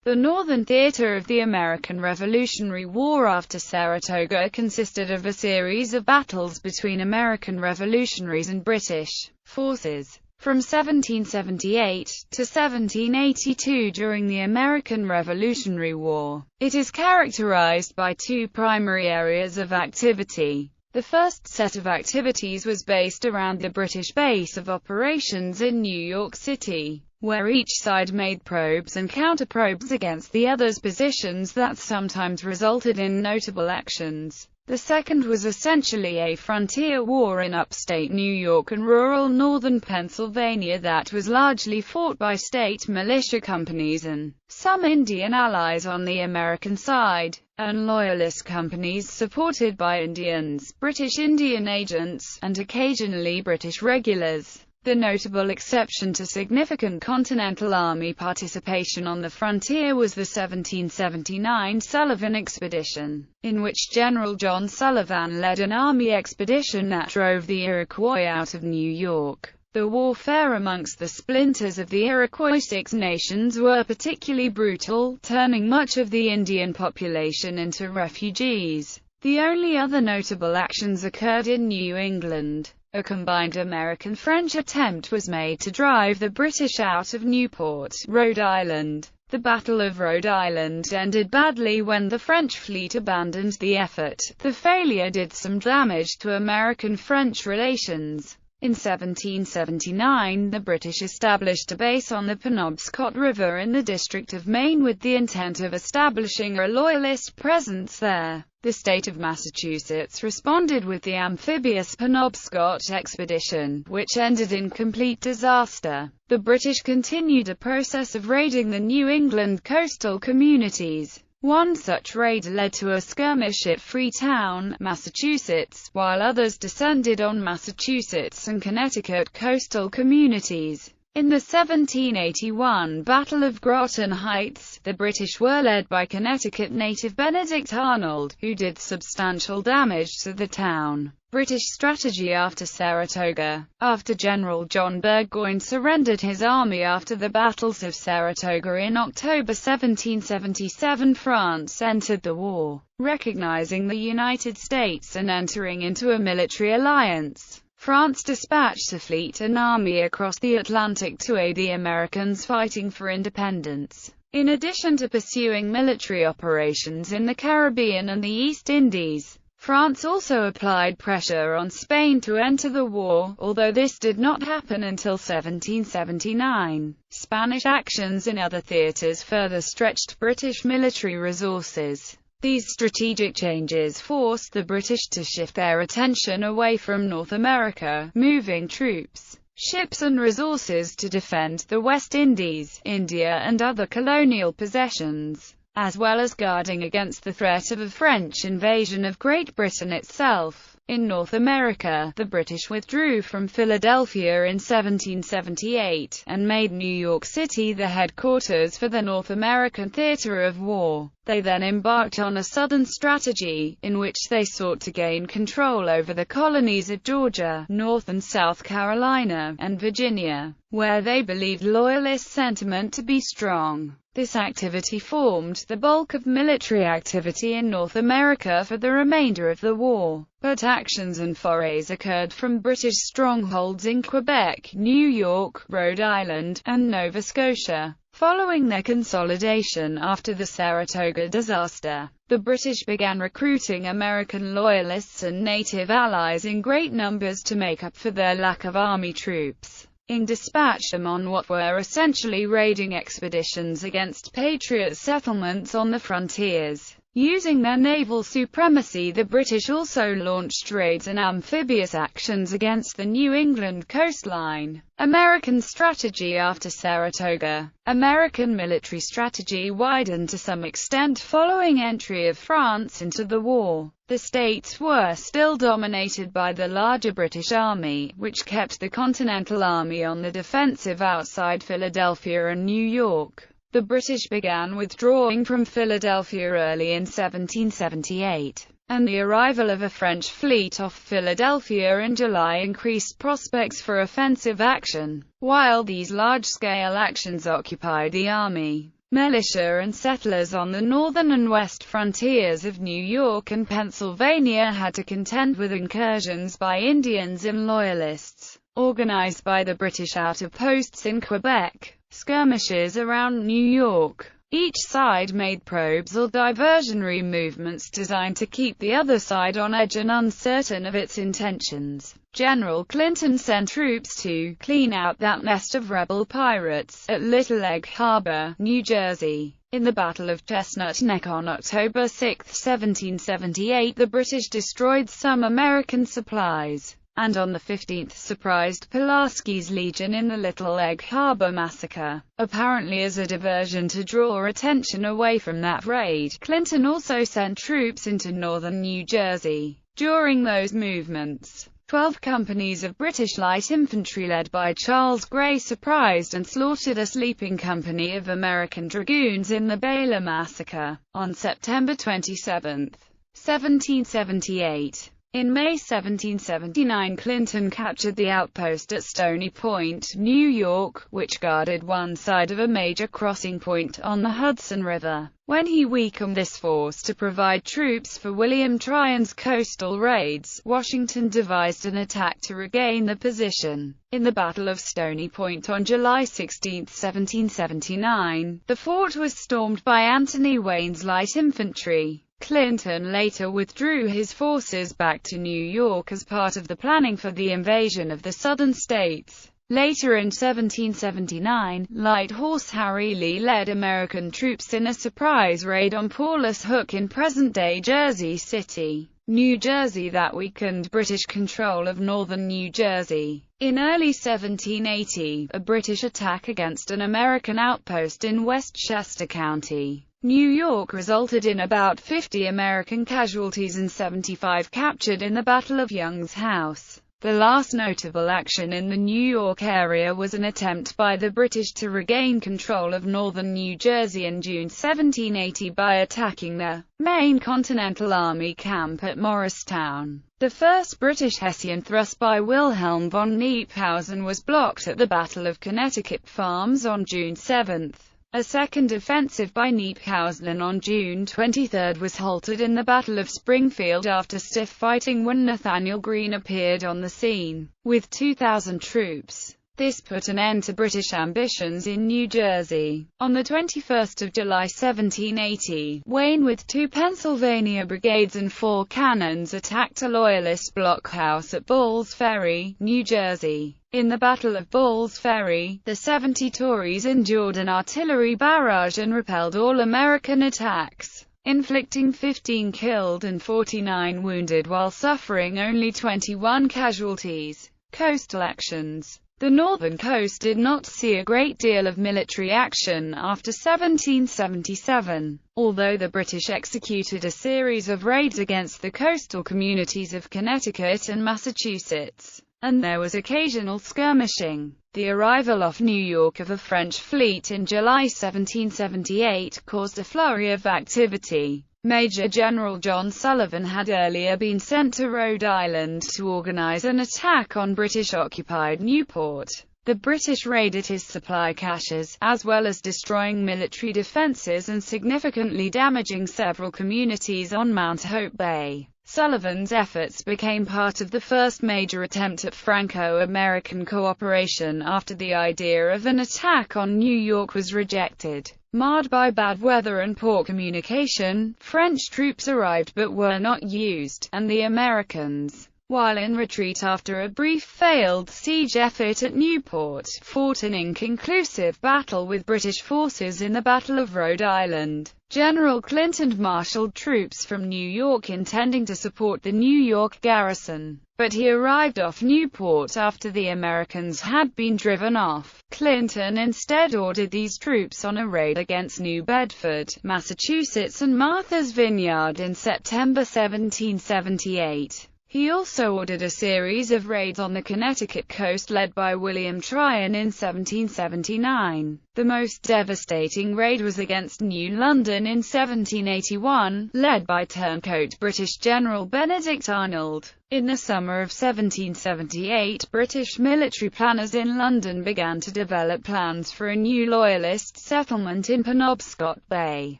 The northern theater of the American Revolutionary War after Saratoga consisted of a series of battles between American revolutionaries and British forces. From 1778 to 1782 during the American Revolutionary War, it is characterized by two primary areas of activity. The first set of activities was based around the British base of operations in New York City, where each side made probes and counterprobes against the other's positions that sometimes resulted in notable actions. The second was essentially a frontier war in upstate New York and rural northern Pennsylvania that was largely fought by state militia companies and some Indian allies on the American side, and Loyalist companies supported by Indians, British Indian agents, and occasionally British regulars. The notable exception to significant Continental Army participation on the frontier was the 1779 Sullivan Expedition, in which General John Sullivan led an army expedition that drove the Iroquois out of New York. The warfare amongst the splinters of the Iroquois Six Nations were particularly brutal, turning much of the Indian population into refugees. The only other notable actions occurred in New England. A combined American-French attempt was made to drive the British out of Newport, Rhode Island. The Battle of Rhode Island ended badly when the French fleet abandoned the effort. The failure did some damage to American-French relations. In 1779, the British established a base on the Penobscot River in the District of Maine with the intent of establishing a Loyalist presence there. The state of Massachusetts responded with the amphibious Penobscot Expedition, which ended in complete disaster. The British continued a process of raiding the New England coastal communities. One such raid led to a skirmish at Freetown, Massachusetts, while others descended on Massachusetts and Connecticut coastal communities. In the 1781 Battle of Groton Heights, the British were led by Connecticut native Benedict Arnold, who did substantial damage to the town. British strategy after Saratoga. After General John Burgoyne surrendered his army after the battles of Saratoga in October 1777, France entered the war, recognizing the United States and entering into a military alliance. France dispatched a fleet and army across the Atlantic to aid the Americans fighting for independence. In addition to pursuing military operations in the Caribbean and the East Indies, France also applied pressure on Spain to enter the war, although this did not happen until 1779. Spanish actions in other theaters further stretched British military resources. These strategic changes forced the British to shift their attention away from North America, moving troops, ships and resources to defend the West Indies, India and other colonial possessions, as well as guarding against the threat of a French invasion of Great Britain itself. In North America, the British withdrew from Philadelphia in 1778, and made New York City the headquarters for the North American theater of war. They then embarked on a southern strategy, in which they sought to gain control over the colonies of Georgia, North and South Carolina, and Virginia, where they believed Loyalist sentiment to be strong. This activity formed the bulk of military activity in North America for the remainder of the war, but actions and forays occurred from British strongholds in Quebec, New York, Rhode Island, and Nova Scotia. Following their consolidation after the Saratoga disaster, the British began recruiting American Loyalists and native allies in great numbers to make up for their lack of army troops. Dispatched them on what were essentially raiding expeditions against Patriot settlements on the frontiers. Using their naval supremacy, the British also launched raids and amphibious actions against the New England coastline. American strategy after Saratoga. American military strategy widened to some extent following entry of France into the war. The states were still dominated by the larger British Army, which kept the Continental Army on the defensive outside Philadelphia and New York. The British began withdrawing from Philadelphia early in 1778, and the arrival of a French fleet off Philadelphia in July increased prospects for offensive action. While these large-scale actions occupied the army, Militia and settlers on the northern and west frontiers of New York and Pennsylvania had to contend with incursions by Indians and Loyalists, organized by the British outposts in Quebec, skirmishes around New York. Each side made probes or diversionary movements designed to keep the other side on edge and uncertain of its intentions. General Clinton sent troops to clean out that nest of rebel pirates at Little Egg Harbor, New Jersey. In the Battle of Chestnut Neck on October 6, 1778, the British destroyed some American supplies, and on the 15th surprised Pulaski's Legion in the Little Egg Harbor massacre. Apparently as a diversion to draw attention away from that raid, Clinton also sent troops into northern New Jersey. During those movements, 12 companies of British light infantry led by Charles Gray surprised and slaughtered a sleeping company of American dragoons in the Baylor massacre. On September 27, 1778, in May 1779, Clinton captured the outpost at Stony Point, New York, which guarded one side of a major crossing point on the Hudson River. When he weakened this force to provide troops for William Tryon's coastal raids, Washington devised an attack to regain the position. In the Battle of Stony Point on July 16, 1779, the fort was stormed by Anthony Wayne's light infantry. Clinton later withdrew his forces back to New York as part of the planning for the invasion of the southern states. Later in 1779, Light Horse Harry Lee led American troops in a surprise raid on Paulus Hook in present-day Jersey City, New Jersey that weakened British control of northern New Jersey. In early 1780, a British attack against an American outpost in Westchester County, New York resulted in about 50 American casualties and 75 captured in the Battle of Young's House. The last notable action in the New York area was an attempt by the British to regain control of northern New Jersey in June 1780 by attacking the main Continental Army camp at Morristown. The first British Hessian thrust by Wilhelm von Kniphausen was blocked at the Battle of Connecticut Farms on June 7. A second offensive by Kniphausen on June 23 was halted in the Battle of Springfield after stiff fighting when Nathanael Greene appeared on the scene, with 2,000 troops. This put an end to British ambitions in New Jersey. On the 21st of July 1780, Wayne with 2 Pennsylvania brigades and 4 cannons attacked a Loyalist blockhouse at Ball's Ferry, New Jersey. In the Battle of Ball's Ferry, the 70 Tories endured an artillery barrage and repelled all American attacks, inflicting 15 killed and 49 wounded while suffering only 21 casualties. Coastal actions. The northern coast did not see a great deal of military action after 1777, although the British executed a series of raids against the coastal communities of Connecticut and Massachusetts, and there was occasional skirmishing. The arrival off New York of a French fleet in July 1778 caused a flurry of activity. Major General John Sullivan had earlier been sent to Rhode Island to organize an attack on British-occupied Newport. The British raided his supply caches, as well as destroying military defenses and significantly damaging several communities on Mount Hope Bay. Sullivan's efforts became part of the first major attempt at Franco-American cooperation after the idea of an attack on New York was rejected. Marred by bad weather and poor communication, French troops arrived but were not used, and the Americans, while in retreat after a brief failed siege effort at Newport, fought an inconclusive battle with British forces in the Battle of Rhode Island. General Clinton marshaled troops from New York intending to support the New York garrison, but he arrived off Newport after the Americans had been driven off. Clinton instead ordered these troops on a raid against New Bedford, Massachusetts and Martha's Vineyard in September 1778. He also ordered a series of raids on the Connecticut coast led by William Tryon in 1779. The most devastating raid was against New London in 1781, led by turncoat British General Benedict Arnold. In the summer of 1778, British military planners in London began to develop plans for a new Loyalist settlement in Penobscot Bay.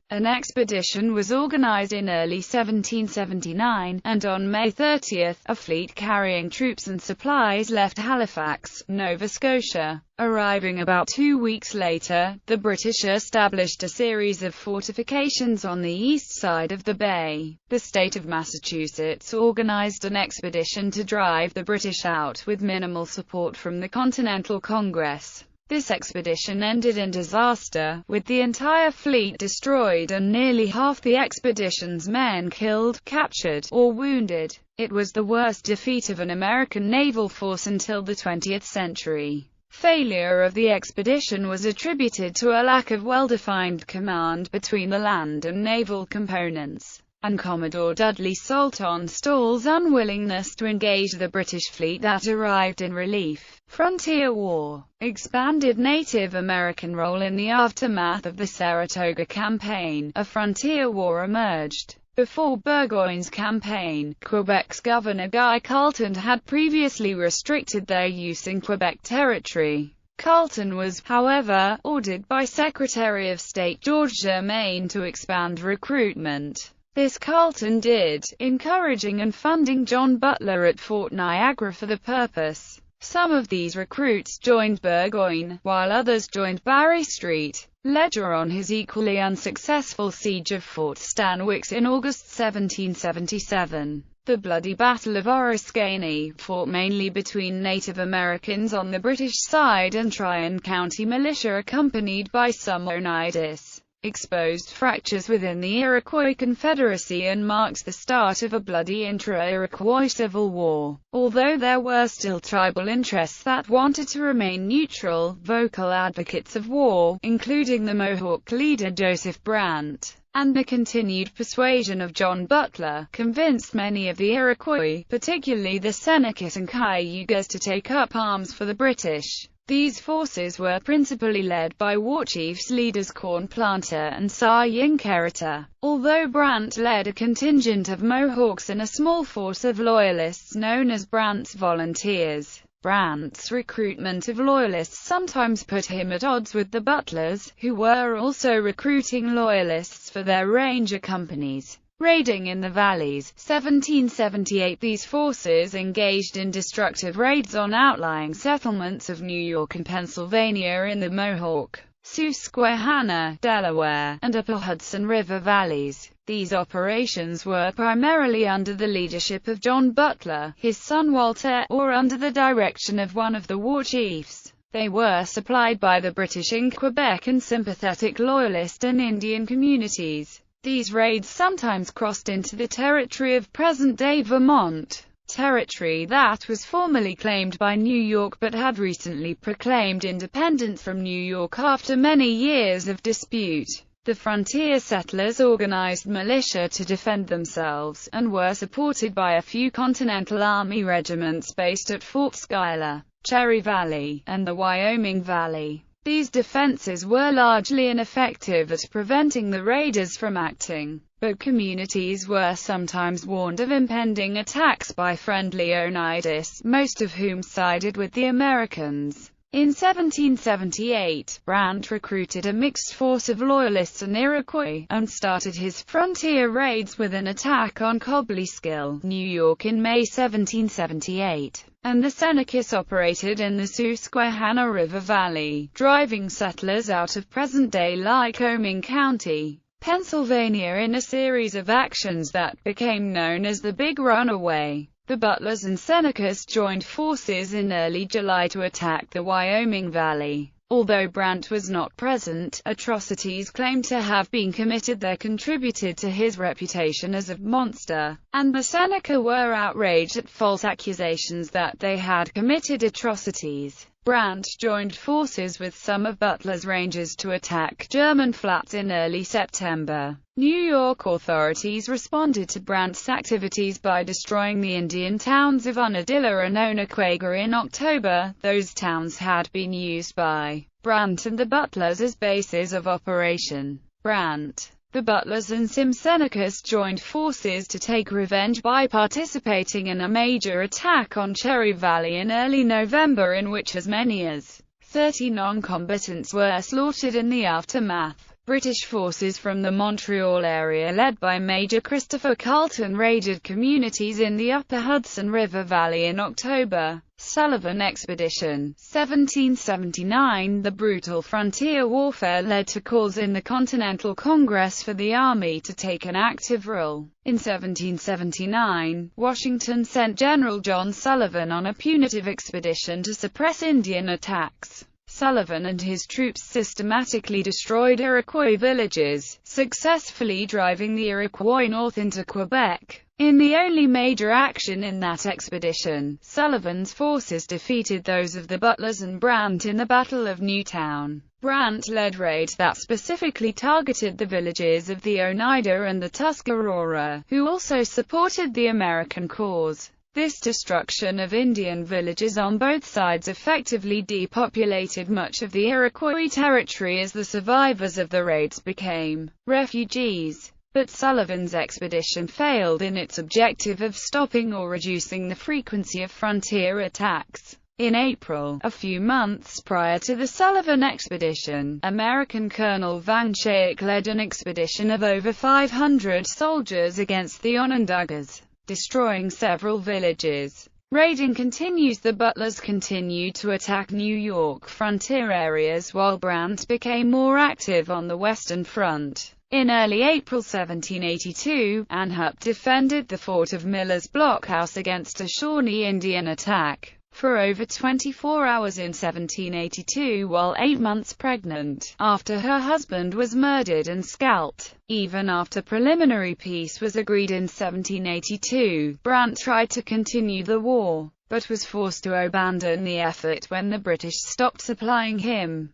An expedition was organised in early 1779, and on May 30, a fleet carrying troops and supplies left Halifax, Nova Scotia. Arriving about 2 weeks later, the British established a series of fortifications on the east side of the bay. The state of Massachusetts organised an expedition to drive the British out, with minimal support from the Continental Congress. This expedition ended in disaster, with the entire fleet destroyed and nearly half the expedition's men killed, captured, or wounded. It was the worst defeat of an American naval force until the 20th century. Failure of the expedition was attributed to a lack of well-defined command between the land and naval components, and Commodore Dudley Saltonstall's unwillingness to engage the British fleet that arrived in relief. Frontier War. Expanded Native American role. In the aftermath of the Saratoga campaign, a frontier war emerged. Before Burgoyne's campaign, Quebec's Governor Guy Carleton had previously restricted their use in Quebec territory. Carleton was, however, ordered by Secretary of State George Germain to expand recruitment. This Carleton did, encouraging and funding John Butler at Fort Niagara for the purpose. Some of these recruits joined Burgoyne, while others joined Barry Street Ledger on his equally unsuccessful siege of Fort Stanwix in August 1777. The bloody Battle of Oriskany, fought mainly between Native Americans on the British side and Tryon County militia accompanied by some Oneidas, exposed fractures within the Iroquois Confederacy and marked the start of a bloody intra-Iroquois civil war. Although there were still tribal interests that wanted to remain neutral, vocal advocates of war, including the Mohawk leader Joseph Brandt, and the continued persuasion of John Butler, convinced many of the Iroquois, particularly the Senecas and Cayugas, to take up arms for the British. These forces were principally led by war chiefs leaders Corn Planter and Sa Yinkerita, although Brandt led a contingent of Mohawks and a small force of Loyalists known as Brandt's Volunteers. Brandt's recruitment of Loyalists sometimes put him at odds with the Butlers, who were also recruiting Loyalists for their ranger companies. Raiding in the valleys. 1778. These forces engaged in destructive raids on outlying settlements of New York and Pennsylvania in the Mohawk, Susquehanna, Delaware, and upper Hudson River valleys. These operations were primarily under the leadership of John Butler, his son Walter, or under the direction of one of the war chiefs. They were supplied by the British in Quebec and sympathetic Loyalist and Indian communities. These raids sometimes crossed into the territory of present-day Vermont, territory that was formerly claimed by New York but had recently proclaimed independence from New York after many years of dispute. The frontier settlers organized militia to defend themselves, and were supported by a few Continental Army regiments based at Fort Schuyler, Cherry Valley, and the Wyoming Valley. These defenses were largely ineffective at preventing the raiders from acting, but communities were sometimes warned of impending attacks by friendly Oneidas, most of whom sided with the Americans. In 1778, Brandt recruited a mixed force of Loyalists and Iroquois, and started his frontier raids with an attack on Cobleskill, New York in May 1778, and the Senecas operated in the Susquehanna River Valley, driving settlers out of present-day Lycoming County, Pennsylvania in a series of actions that became known as the Big Runaway. The Butlers and Senecas joined forces in early July to attack the Wyoming Valley. Although Brandt was not present, atrocities claimed to have been committed there contributed to his reputation as a monster, and the Seneca were outraged at false accusations that they had committed atrocities. Brandt joined forces with some of Butler's Rangers to attack German flats in early September. New York authorities responded to Brandt's activities by destroying the Indian towns of Unadilla and Onondaga in October. Those towns had been used by Brandt and the Butlers as bases of operation. Brandt, the Butlers and Simpsonians joined forces to take revenge by participating in a major attack on Cherry Valley in early November, in which as many as 30 non-combatants were slaughtered. In the aftermath, British forces from the Montreal area led by Major Christopher Carleton raided communities in the upper Hudson River Valley in October. Sullivan Expedition, 1779. The brutal frontier warfare led to calls in the Continental Congress for the Army to take an active role. In 1779, Washington sent General John Sullivan on a punitive expedition to suppress Indian attacks. Sullivan and his troops systematically destroyed Iroquois villages, successfully driving the Iroquois north into Quebec. In the only major action in that expedition, Sullivan's forces defeated those of the Butlers and Brandt in the Battle of Newtown. Brandt led raids that specifically targeted the villages of the Oneida and the Tuscarora, who also supported the American cause. This destruction of Indian villages on both sides effectively depopulated much of the Iroquois territory as the survivors of the raids became refugees. But Sullivan's expedition failed in its objective of stopping or reducing the frequency of frontier attacks. In April, a few months prior to the Sullivan Expedition, American Colonel Van Schaik led an expedition of over 500 soldiers against the Onondagas, destroying several villages. Raiding continues. The Butlers continued to attack New York frontier areas while Brandt became more active on the Western Front. In early April 1782, Anhup defended the fort of Miller's Blockhouse against a Shawnee Indian attack for over 24 hours in 1782 while 8 months pregnant, after her husband was murdered and scalped. Even after preliminary peace was agreed in 1782, Brandt tried to continue the war, but was forced to abandon the effort when the British stopped supplying him.